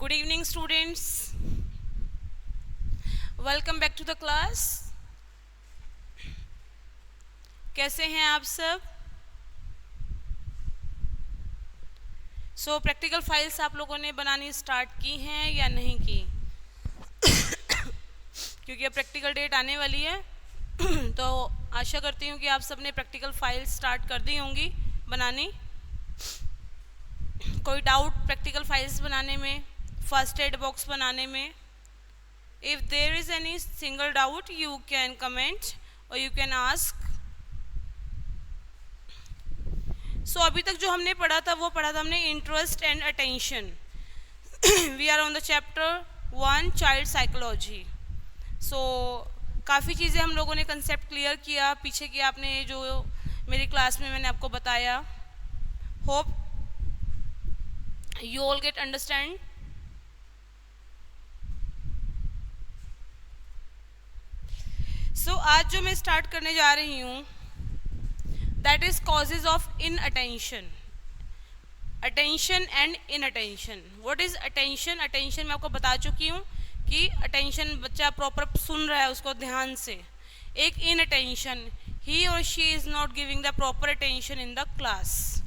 Good evening, students. Welcome back to the class. कैसे हैं आप सब? प्रैक्टिकल फाइल्स आप लोगों ने बनानी स्टार्ट की हैं या नहीं की? क्योंकि अब प्रैक्टिकल डेट आने वाली है तो आशा करती हूँ कि आप सब ने प्रैक्टिकल फाइल स्टार्ट कर दी होंगी बनानी. कोई डाउट प्रैक्टिकल फाइल्स बनाने में, फर्स्ट एड बॉक्स बनाने में? If there is any single doubt, you can comment or you can ask. अभी तक जो हमने पढ़ा था वो पढ़ा था हमने interest and attention. We are on the chapter 1 child psychology. काफ़ी चीज़ें हम लोगों ने कंसेप्ट क्लियर किया पीछे की आपने जो मेरी क्लास में मैंने आपको बताया. Hope you all get understand. आज जो मैं स्टार्ट करने जा रही हूँ that is causes of in attention. Attention and in attention. What is attention? Attention मैं आपको बता चुकी हूँ कि अटेंशन बच्चा प्रॉपर सुन रहा है उसको ध्यान से. एक इन attention, he or she is not giving the proper attention in the class.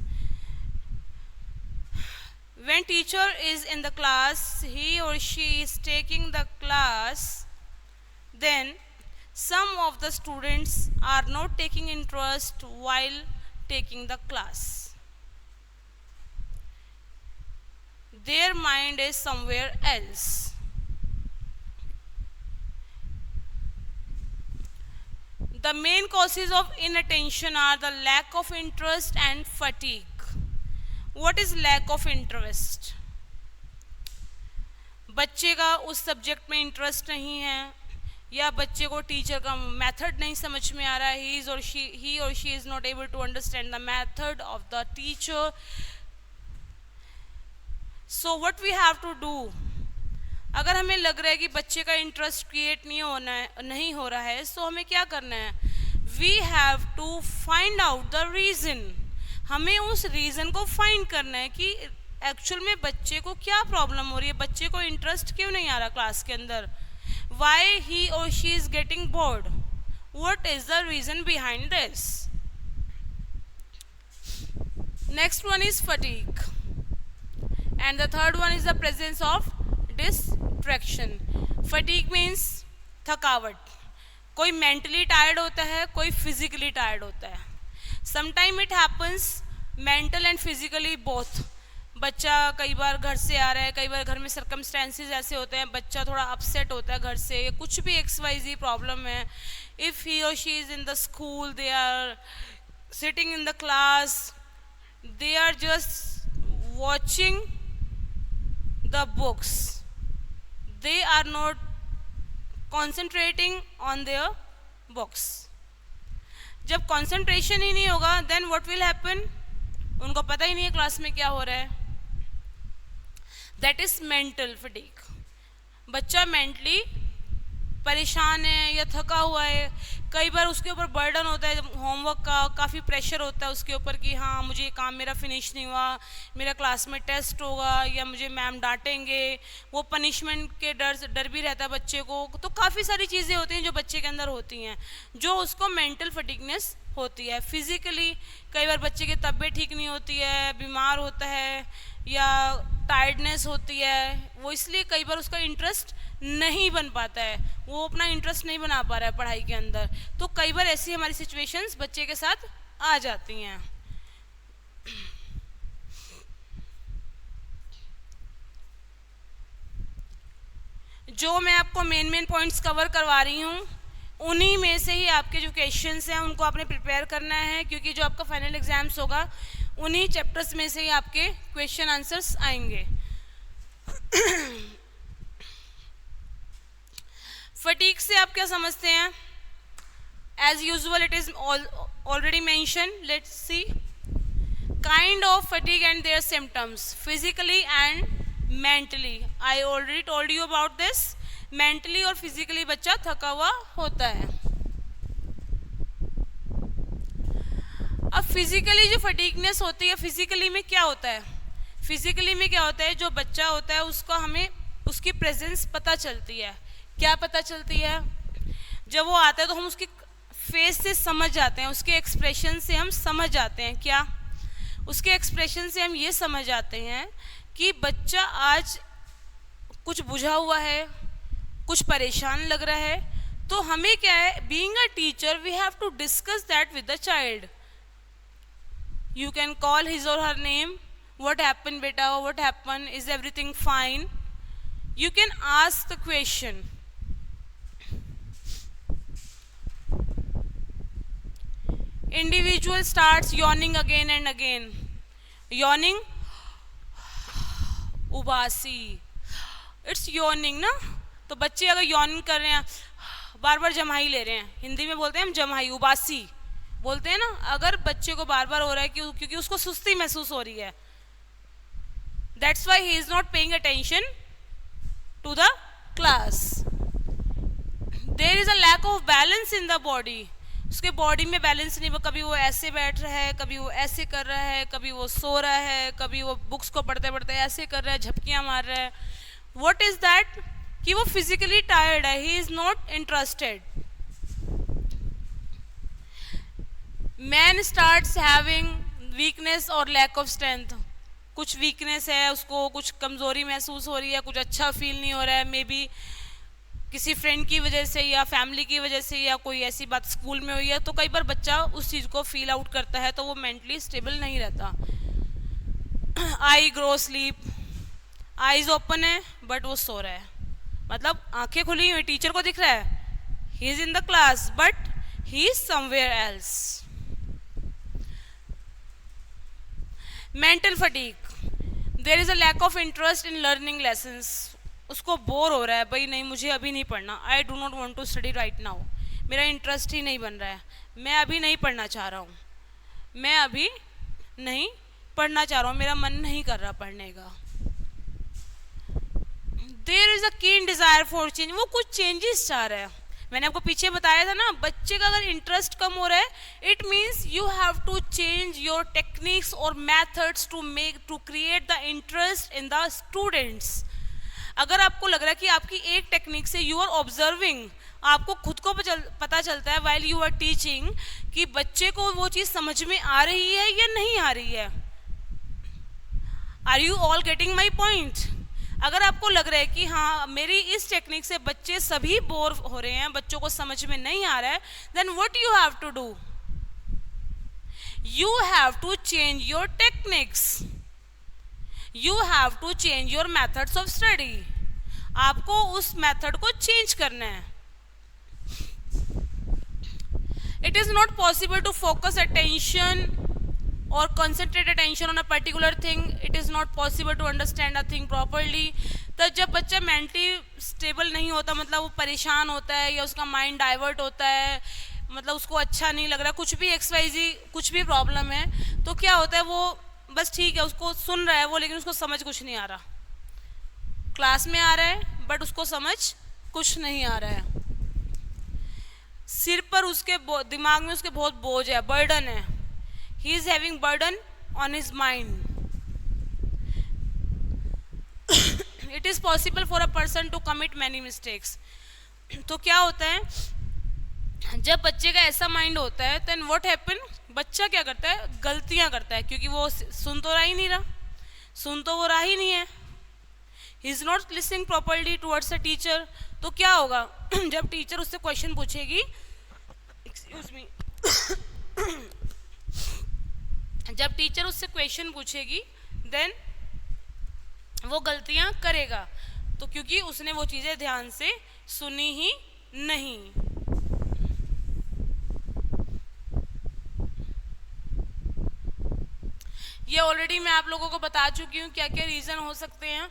When teacher is in the class, he or she is taking the class, then some of the students are not taking interest while taking the class. Their mind is somewhere else. The main causes of inattention are the lack of interest and fatigue. What is lack of interest? बच्चे का उस subject में interest नहीं है या बच्चे को teacher का मेथड नहीं समझ में आ रहा है. He or she is not able to understand the method of the teacher. So what we have to do, अगर हमें लग रहा है कि बच्चे का इंटरेस्ट क्रिएट नहीं हो रहा है सो हमें क्या करना है? We have to find out the reason. हमें उस रीज़न को फाइंड करना है कि एक्चुअल में बच्चे को क्या प्रॉब्लम हो रही है, बच्चे को इंटरेस्ट क्यों नहीं आ रहा क्लास के अंदर. Why he or she is getting bored? What is the reason behind this? Next one is fatigue. And the third one is the presence of distraction. Fatigue means थकावट. कोई mentally tired होता है, कोई physically tired होता है. Sometimes it happens mental and physically both. बच्चा कई बार घर से आ रहा है, कई बार घर में सर्कमस्टेंसेस ऐसे होते हैं बच्चा थोड़ा अपसेट होता है घर से, कुछ भी XYZ प्रॉब्लम है. If he or she is in the school, they are sitting in the class, they are just watching the books, they are not concentrating on their books. जब कॉन्सेंट्रेशन ही नहीं होगा देन व्हाट विल हैपन? उनको पता ही नहीं है class में क्या हो रहा है. That is mental fatigue. बच्चा मेंटली परेशान है या थका हुआ है. कई बार उसके ऊपर बर्डन होता है होमवर्क का, काफ़ी प्रेशर होता है उसके ऊपर कि हाँ मुझे ये काम मेरा फिनिश नहीं हुआ, मेरा क्लास में टेस्ट होगा या मुझे मैम डांटेंगे. वो पनिशमेंट के डर भी रहता है बच्चे को. तो काफ़ी सारी चीज़ें होती हैं जो बच्चे के अंदर होती हैं जो उसको मेंटल फटीगनेस होती है. फिजिकली कई बार बच्चे की तबीयत ठीक नहीं होती है, बीमार होता है या टायर्डनेस होती है. वो इसलिए कई बार उसका इंटरेस्ट नहीं बन पाता है, वो अपना इंटरेस्ट नहीं बना पा रहा है पढ़ाई के अंदर. तो कई बार ऐसी हमारी सिचुएशंस बच्चे के साथ आ जाती हैं. जो मैं आपको मेन पॉइंट्स कवर करवा रही हूँ उन्हीं में से ही आपके जो क्वेश्चंस हैं उनको आपने प्रिपेयर करना है, क्योंकि जो आपका फाइनल एग्जाम्स होगा उन्हीं चैप्टर्स में से ही आपके क्वेश्चन आंसर्स आएंगे. फटीग से आप क्या समझते हैं? As usual it is already mention. Let's see kind of fatigue and their symptoms physically and mentally. I already told you about this. Mentally और फिजिकली बच्चा थका हुआ होता है. अब फिजिकली जो फटीगनेस होती है, फिजिकली में क्या होता है? फिजिकली में क्या होता है, जो बच्चा होता है उसको हमें उसकी प्रेजेंस पता चलती है। क्या पता चलती है? जब वो आता है तो हम उसके फेस से समझ जाते हैं, उसके एक्सप्रेशन से हम समझ जाते हैं। क्या? उसके एक्सप्रेशन से हम ये समझ जाते हैं कि बच्चा आज कुछ बुझा हुआ है, कुछ परेशान लग रहा है। तो हमें क्या है, being a teacher we have to discuss that with the child. You can call his or her name, what happen बेटा, what happen, is everything fine. You can ask the question. Individual starts yawning again and again. Yawning, उबासी, it's yawning ना। तो बच्चे अगर yawning कर रहे हैं, बार बार जम्हाई ले रहे हैं, हिंदी में बोलते हैं हम जम्हाई, उबासी बोलते हैं ना। अगर बच्चे को बार बार हो रहा है क्योंकि उसको सुस्ती महसूस हो रही है, that's why he is not paying attention to the class. There is a lack of balance in the body. उसके बॉडी में बैलेंस नहीं, कभी वो ऐसे बैठ रहा है, कभी वो ऐसे कर रहा है, कभी वो सो रहा है, कभी वो बुक्स को पढ़ते पढ़ते ऐसे कर रहा है, झपकियां मार रहा है। What is that? कि वो फिजिकली टायर्ड है, he is not interested. Man starts having weakness और लैक ऑफ स्ट्रेंथ। कुछ वीकनेस है, उसको कुछ कमजोरी महसूस हो रही है, कुछ अच्छा फील नहीं हो रहा है, मे बी किसी फ्रेंड की वजह से या फैमिली की वजह से या कोई ऐसी बात स्कूल में हुई है। तो कई बार बच्चा उस चीज़ को फील आउट करता है, तो वो मेंटली स्टेबल नहीं रहता। I grow sleep, eyes open है बट वो सो रहा है, मतलब आंखें खुली हुई, टीचर को दिख रहा है, he is in the class but he is somewhere else. Mental fatigue, there is a lack of interest in learning lessons. उसको बोर हो रहा है, भाई नहीं मुझे अभी नहीं पढ़ना, I do not want to study right now, मेरा इंटरेस्ट ही नहीं बन रहा है, मैं अभी नहीं पढ़ना चाह रहा हूँ, मैं अभी नहीं पढ़ना चाह रहा हूँ, मेरा मन नहीं कर रहा पढ़ने का। देयर इज अ कीन डिजायर फॉर चेंज, वो कुछ चेंजेस चाह रहा है। मैंने आपको पीछे बताया था ना, बच्चे का अगर इंटरेस्ट कम हो रहा है, it means you have to change your techniques और methods to create the interest in the students. अगर आपको लग रहा है कि आपकी एक टेक्निक से यू आर ऑब्जर्विंग, आपको खुद को पता चलता है वाइल यू आर टीचिंग कि बच्चे को वो चीज़ समझ में आ रही है या नहीं आ रही है। Are you all getting my point? अगर आपको लग रहा है कि हाँ मेरी इस टेक्निक से बच्चे सभी बोर हो रहे हैं, बच्चों को समझ में नहीं आ रहा है, then what you have to do, you have to change your techniques, you have to change your methods of study. आपको उस मेथड को चेंज करना है। It is not possible to focus attention or concentrate attention on a particular thing. It is not possible to understand a thing properly. तो जब बच्चा mentally stable नहीं होता, मतलब वो परेशान होता है या उसका माइंड डाइवर्ट होता है, मतलब उसको अच्छा नहीं लग रहा, कुछ भी XYZ कुछ भी प्रॉब्लम है, तो क्या होता है वो बस ठीक है, उसको सुन रहा है वो, लेकिन उसको समझ कुछ नहीं आ रहा। क्लास में आ रहा है बट उसको समझ कुछ नहीं आ रहा है। सिर पर उसके दिमाग में उसके बहुत बोझ है, बर्डन है, he is having burden on his mind. It is possible for a person to commit many mistakes. तो क्या होता है जब बच्चे का ऐसा माइंड होता है, then what happen, बच्चा क्या करता है, गलतियां करता है, क्योंकि वो सुन तो रहा ही नहीं रहा, सुन तो वो रहा ही नहीं है, he is not listening properly towards a teacher। तो क्या होगा जब टीचर उससे क्वेश्चन पूछेगी, excuse me, जब टीचर उससे क्वेश्चन पूछेगी देन वो गलतियां करेगा, तो क्योंकि उसने वो चीज़ें ध्यान से सुनी ही नहीं। ये ऑलरेडी मैं आप लोगों को बता चुकी हूँ क्या क्या रीज़न हो सकते हैं।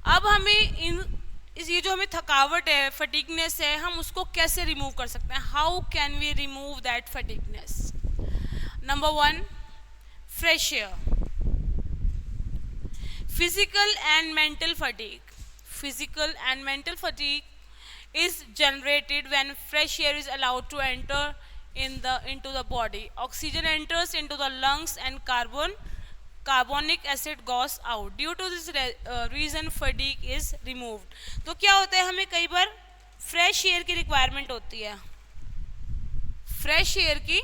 अब हमें ये जो हमें थकावट है, फटीगनेस है, हम उसको कैसे रिमूव कर सकते हैं? How can we remove that fatigueness? Number 1, fresh air. Physical and mental fatigue, physical and mental fatigue is generated when fresh air is allowed to enter into the body. Oxygen enters into the lungs and carbonic acid goes out. Due to this reason fatigue is removed. तो क्या होता है, हमें कई बार fresh air की requirement होती है, fresh air की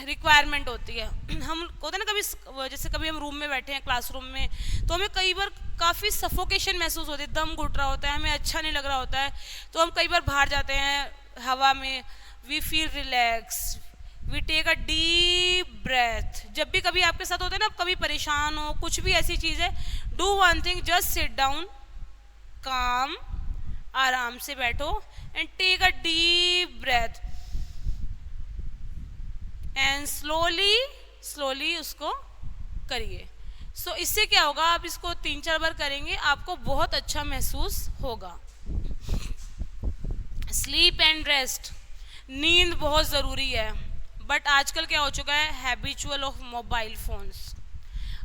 रिक्वायरमेंट होती है। हम होता है ना, कभी जैसे कभी हम रूम में बैठे हैं क्लासरूम में, तो हमें कई बार काफ़ी सफोकेशन महसूस होती है, दम घुट रहा होता है, हमें अच्छा नहीं लग रहा होता है, तो हम कई बार बाहर जाते हैं हवा में, we feel relax, we take a deep breath. जब भी कभी आपके साथ होता है ना, आप कभी परेशान हो, कुछ भी ऐसी चीज़ है, do one thing, just sit down, calm, आराम से बैठो and take a deep breath and slowly उसको करिए। सो इससे क्या होगा, आप इसको 3-4 बार करेंगे, आपको बहुत अच्छा महसूस होगा। स्लीप एंड रेस्ट, नींद बहुत ज़रूरी है, बट आजकल क्या हो चुका है, हैबिचुअल ऑफ मोबाइल फोन्स।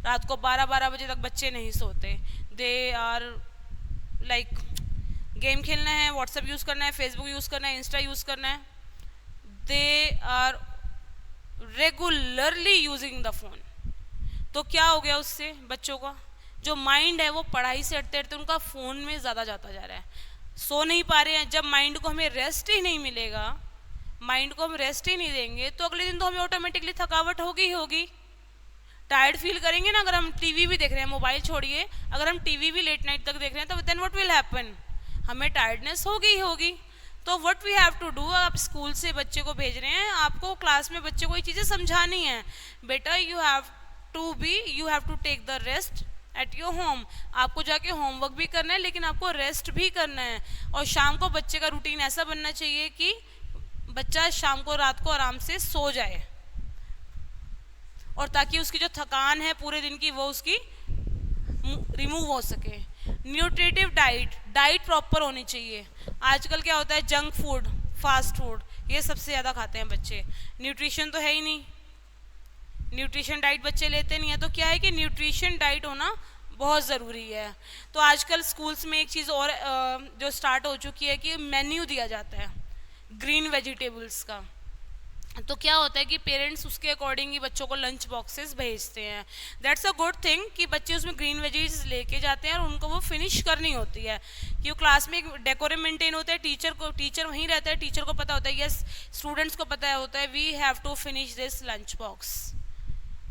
रात को 12-12 बजे तक बच्चे नहीं सोते, दे आर लाइक गेम खेलना है, व्हाट्सएप यूज़ करना है, फेसबुक यूज़ करना है, इंस्टा यूज़ करना है, they are regularly using the phone. तो क्या हो गया, उससे बच्चों का जो माइंड है वो पढ़ाई से हटते हटते उनका फ़ोन में ज़्यादा जाता जा रहा है, सो नहीं पा रहे हैं। जब माइंड को हमें रेस्ट ही नहीं मिलेगा, माइंड को हम रेस्ट ही नहीं देंगे, तो अगले दिन तो हमें ऑटोमेटिकली थकावट होगी ही होगी, टायर्ड फील करेंगे ना। अगर हम टीवी भी देख रहे हैं, मोबाइल छोड़िए, अगर हम टीवी भी लेट नाइट तक देख रहे हैं, तो देन व्हाट विल हैपन, हमें टायर्डनेस होगी ही होगी। तो what we have to do, आप स्कूल से बच्चे को भेज रहे हैं, आपको क्लास में बच्चे को ये चीज़ें समझानी है, बेटा you have to take the rest at your home. आपको जाके होमवर्क भी करना है, लेकिन आपको रेस्ट भी करना है। और शाम को बच्चे का रूटीन ऐसा बनना चाहिए कि बच्चा शाम को रात को आराम से सो जाए, और ताकि उसकी जो थकान है पूरे दिन की वो उसकी रिमूव हो सके। न्यूट्रिटिव डाइट प्रॉपर होनी चाहिए। आजकल क्या होता है, जंक फूड, फास्ट फूड, ये सबसे ज़्यादा खाते हैं बच्चे, न्यूट्रिशन तो है ही नहीं, न्यूट्रिशन डाइट बच्चे लेते नहीं है। तो क्या है कि न्यूट्रिशन डाइट होना बहुत ज़रूरी है। तो आजकल स्कूल्स में एक चीज़ और जो स्टार्ट हो चुकी है कि मेन्यू दिया जाता है ग्रीन वेजिटेबल्स का। तो क्या होता है कि पेरेंट्स उसके अकॉर्डिंग ही बच्चों को लंच बॉक्सेस भेजते हैं। दैट्स अ गुड थिंग कि बच्चे उसमें ग्रीन वेजीज लेके जाते हैं और उनको वो फिनिश करनी होती है, क्योंकि क्लास में एक डेकोरम मेंटेन होता है, टीचर वहीं रहता है, टीचर को पता होता है, यस स्टूडेंट्स को पता होता है, we have to finish this lunch box.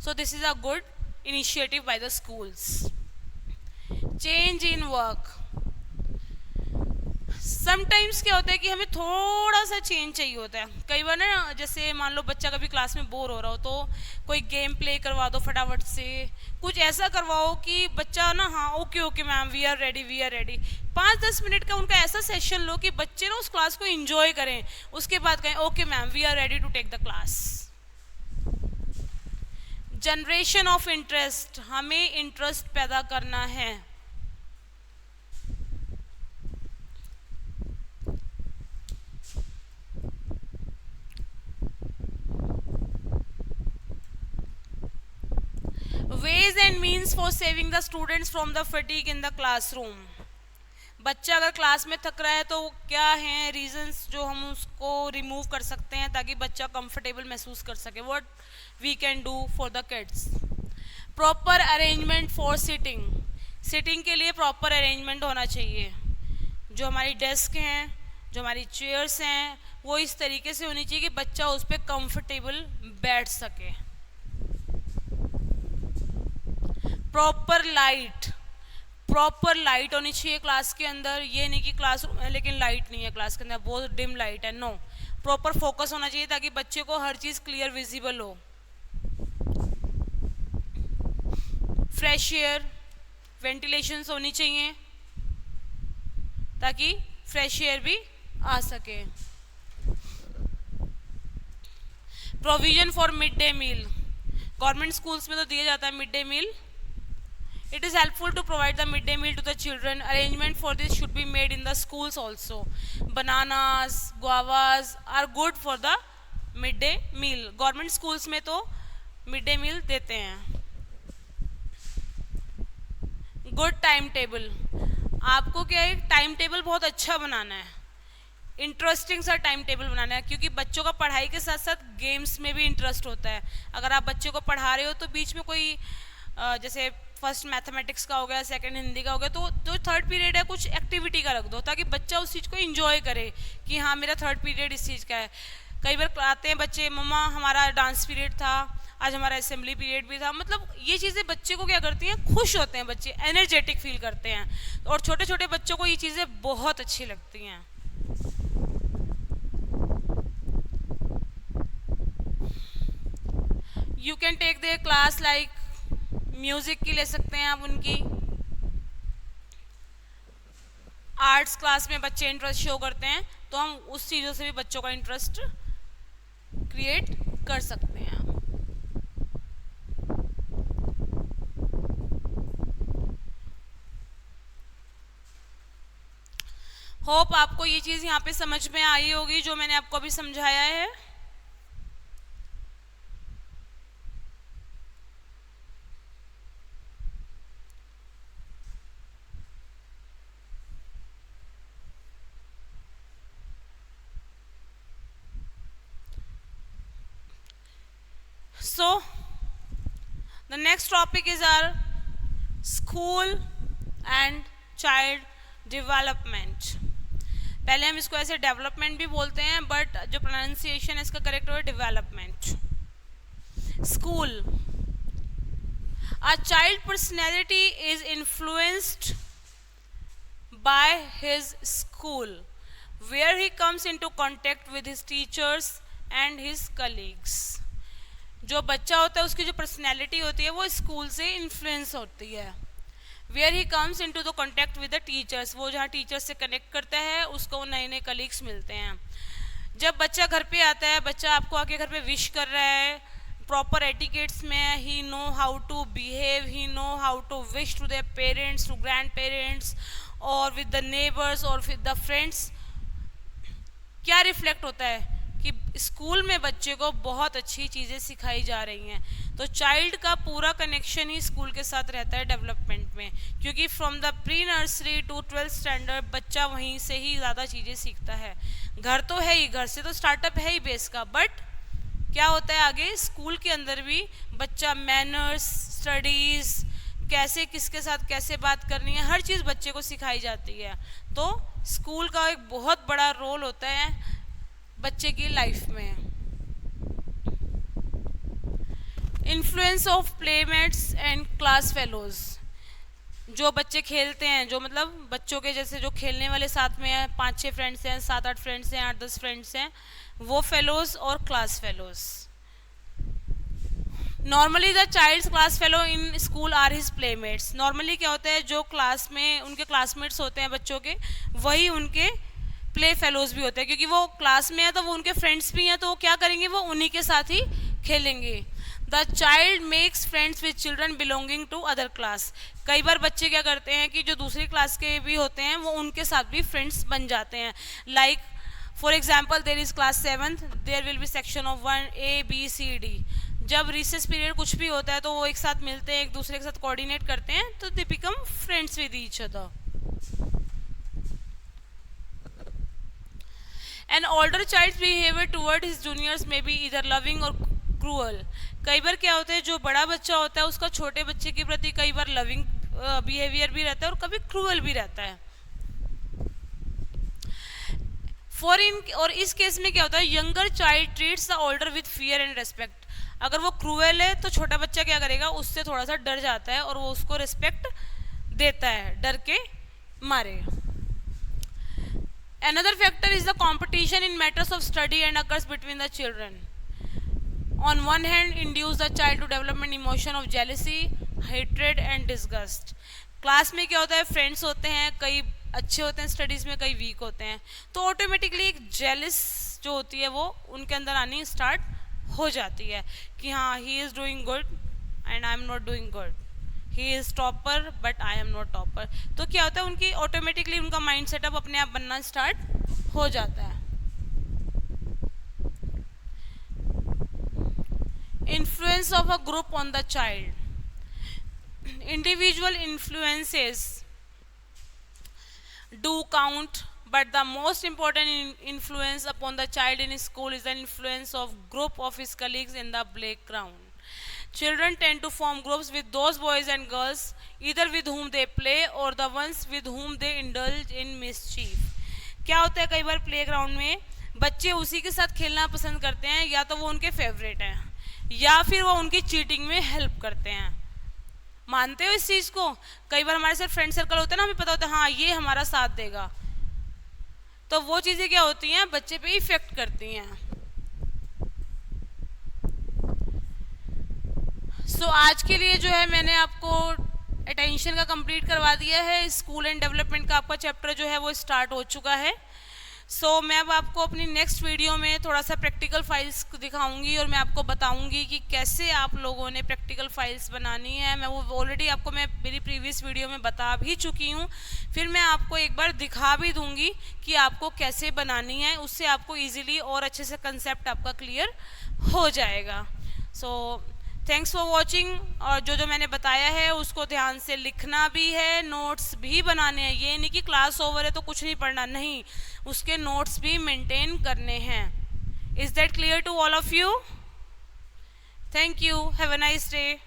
So this is a good initiative by the schools. Change in work, sometimes क्या होता है कि हमें थोड़ा सा चेंज चाहिए होता है। कई बार ना, जैसे मान लो बच्चा कभी क्लास में बोर हो रहा हो, तो कोई गेम प्ले करवा दो फटाफट से, कुछ ऐसा करवाओ कि बच्चा ना, हाँ okay ma'am we are ready. 5-10 minute का उनका ऐसा सेशन लो कि बच्चे ना उस क्लास को एंजॉय करें, उसके बाद कहें okay ma'am we are ready to take the class. Generation of interest, हमें इंटरेस्ट पैदा करना है। ways and means for saving the students from the fatigue in the classroom। बच्चा अगर क्लास में थक रहा है तो क्या हैं रीजंस जो हम उसको रिमूव कर सकते हैं ताकि बच्चा कंफर्टेबल महसूस कर सके। What we can do for the kids, proper arrangement for sitting के लिए प्रॉपर अरेंजमेंट होना चाहिए। जो हमारी डेस्क हैं, जो हमारी चेयर्स हैं, वो इस तरीके से होनी चाहिए कि बच्चा उस पर कंफर्टेबल बैठ सके। प्रॉपर लाइट होनी चाहिए क्लास के अंदर। ये नहीं कि क्लासरूम है लेकिन लाइट नहीं है क्लास के अंदर, बहुत डिम लाइट है, नो। प्रॉपर फोकस होना चाहिए ताकि बच्चे को हर चीज़ क्लियर विजिबल हो। फ्रेश एयर, वेंटिलेशंस होनी चाहिए ताकि फ्रेश एयर भी आ सके। Provision for mid day meal, government schools में तो दिया जाता है mid day meal. It is helpful to provide the midday meal to the children. Arrangement for this should be made in the schools also. Bananas, guavas are good for the midday meal. Government schools में तो midday meal देते हैं। Good time table, आपको क्या है time table बहुत अच्छा बनाना है इंटरेस्टिंग सा टाइम टेबल बनाना है, क्योंकि बच्चों का पढ़ाई के साथ साथ गेम्स में भी इंटरेस्ट होता है। अगर आप बच्चे को पढ़ा रहे हो तो बीच में कोई जैसे फर्स्ट मैथमेटिक्स का हो गया, सेकंड हिंदी का हो गया, तो जो थर्ड पीरियड है कुछ एक्टिविटी का रख दो, ताकि बच्चा उस चीज़ को इंजॉय करे कि हाँ मेरा थर्ड पीरियड इस चीज़ का है। कई बार आते हैं बच्चे, मम्मा हमारा डांस पीरियड था, आज हमारा असेंबली पीरियड भी था। मतलब ये चीज़ें बच्चे को क्या करती हैं, खुश होते हैं बच्चे, एनर्जेटिक फील करते हैं, और छोटे छोटे बच्चों को ये चीज़ें बहुत अच्छी लगती हैं। You can take their class like music की ले सकते हैं आप उनकी। आर्ट्स क्लास में बच्चे इंटरेस्ट शो करते हैं, तो हम उस चीज़ों से भी बच्चों का इंटरेस्ट क्रिएट कर सकते हैं। होप आपको ये चीज़ यहाँ पे समझ में आई होगी जो मैंने आपको अभी समझाया है। So the next topic is our school and child development. पहले हम इसको ऐसे डेवलपमेंट भी बोलते हैं, बट जो प्रोनाउंसिएशन है इसका करेक्ट है development. School, a child personality is influenced by his school, where he comes into contact with his teachers and his colleagues. जो बच्चा होता है उसकी जो पर्सनैलिटी होती है वो स्कूल से इन्फ्लुएंस होती है। Where he comes in to the contact with the teachers, वो जहाँ टीचर्स से कनेक्ट करता है उसको नए नए कलीग्स मिलते हैं। जब बच्चा घर पे आता है, बच्चा आपको आके घर पे विश कर रहा है प्रॉपर एटिकेट्स में, he know how to behave, he know how to wish to their parents, to grand parents और विद द नेबर्स और विद द फ्रेंड्स। क्या रिफ्लेक्ट होता है कि स्कूल में बच्चे को बहुत अच्छी चीज़ें सिखाई जा रही हैं। तो चाइल्ड का पूरा कनेक्शन ही स्कूल के साथ रहता है डेवलपमेंट में, क्योंकि from the pre nursery to 12th standard बच्चा वहीं से ही ज़्यादा चीज़ें सीखता है। घर तो है ही, घर से तो स्टार्टअप है ही बेस का, बट क्या होता है आगे स्कूल के अंदर भी बच्चा मैनर्स, स्टडीज़, कैसे किसके साथ कैसे बात करनी है, हर चीज़ बच्चे को सिखाई जाती है। तो स्कूल का एक बहुत बड़ा रोल होता है बच्चे की लाइफ में। Influence of playmates and class fellows, जो बच्चे खेलते हैं, जो मतलब बच्चों के जैसे जो खेलने वाले साथ में हैं, 5-6 फ्रेंड्स हैं, 7-8 फ्रेंड्स हैं, 8-10 फ्रेंड्स हैं, वो फेलोज और class fellows. Normally the child's class fellow in school are his playmates. Normally क्या होता है, जो क्लास में उनके क्लासमेट्स होते हैं बच्चों के, वही उनके प्ले फेलोज भी होते हैं, क्योंकि वो क्लास में है तो वो उनके फ्रेंड्स भी हैं, तो वो क्या करेंगे, वो उन्हीं के साथ ही खेलेंगे। The child makes friends with children belonging to other class. कई बार बच्चे क्या करते हैं कि जो दूसरी क्लास के भी होते हैं वो उनके साथ भी फ्रेंड्स बन जाते हैं। Like for example there is class 7th, there will be section of 1 A B C D। जब रिसेस पीरियड कुछ भी होता है तो वो एक साथ मिलते हैं, एक दूसरे के साथ कोऑर्डिनेट करते हैं, तो they become friends with each other. An older child's behavior toward his juniors may be either loving or cruel। कई बार क्या होता है, जो बड़ा बच्चा होता है उसका छोटे बच्चे के प्रति कई बार लविंग बिहेवियर भी रहता है और कभी क्रूअल भी रहता है। और इस केस में क्या होता है, younger child treats the older with fear and respect. अगर वो क्रूअल है तो छोटा बच्चा क्या करेगा, उससे थोड़ा सा डर जाता है और वो उसको रिस्पेक्ट देता है डर के मारे। Another factor is the competition in matters of study and occurs between the children. On one hand, induce the child to development emotion of jealousy, hatred and disgust. Class में क्या होता है, फ्रेंड्स होते हैं, कई अच्छे होते हैं स्टडीज़ में, कई वीक होते हैं, तो ऑटोमेटिकली एक जेलस जो होती है वो उनके अंदर आनी स्टार्ट हो जाती है कि हाँ he is doing good and I am not doing good, he is topper but I am not topper. तो क्या होता है, उनकी ऑटोमेटिकली उनका माइंड सेटअप अपने आप बनना स्टार्ट हो जाता है। Influence of a group on the child, individual influences do count but the most important influence upon the child in school is the influence of group of his colleagues in the playground. Children tend to form groups with those boys and girls either with whom they play or the ones with whom they indulge in mischief. क्या होता है कई बार playground में बच्चे उसी के साथ खेलना पसंद करते हैं, या तो वो उनके फेवरेट हैं या फिर वो उनकी चीटिंग में हेल्प करते हैं. मानते हो इस चीज को? कई बार हमारे साथ फ्रेंड सर्कल होता है ना, हमें पता होता है हाँ ये हमारा साथ देगा, तो वो चीजें क्या होती हैं बच्चे पे इफेक्ट करती हैं. सो आज के लिए जो है मैंने आपको अटेंशन का कंप्लीट करवा दिया है. स्कूल एंड डेवलपमेंट का आपका चैप्टर जो है वो स्टार्ट हो चुका है. सो मैं अब आपको अपनी नेक्स्ट वीडियो में थोड़ा सा प्रैक्टिकल फाइल्स दिखाऊंगी और मैं आपको बताऊंगी कि कैसे आप लोगों ने प्रैक्टिकल फाइल्स बनानी है. मैं वो ऑलरेडी आपको मैं मेरी प्रीवियस वीडियो में बता भी चुकी हूँ. फिर मैं आपको एक बार दिखा भी दूंगी कि आपको कैसे बनानी है. उससे आपको ईजिली और अच्छे से कंसेप्ट आपका क्लियर हो जाएगा. So thanks for watching. और जो मैंने बताया है उसको ध्यान से लिखना भी है, नोट्स भी बनाने हैं. ये नहीं कि क्लास ओवर है तो कुछ नहीं पढ़ना, नहीं, उसके नोट्स भी मेंटेन करने हैं. Is that clear to all of you? Thank you. Have a nice day.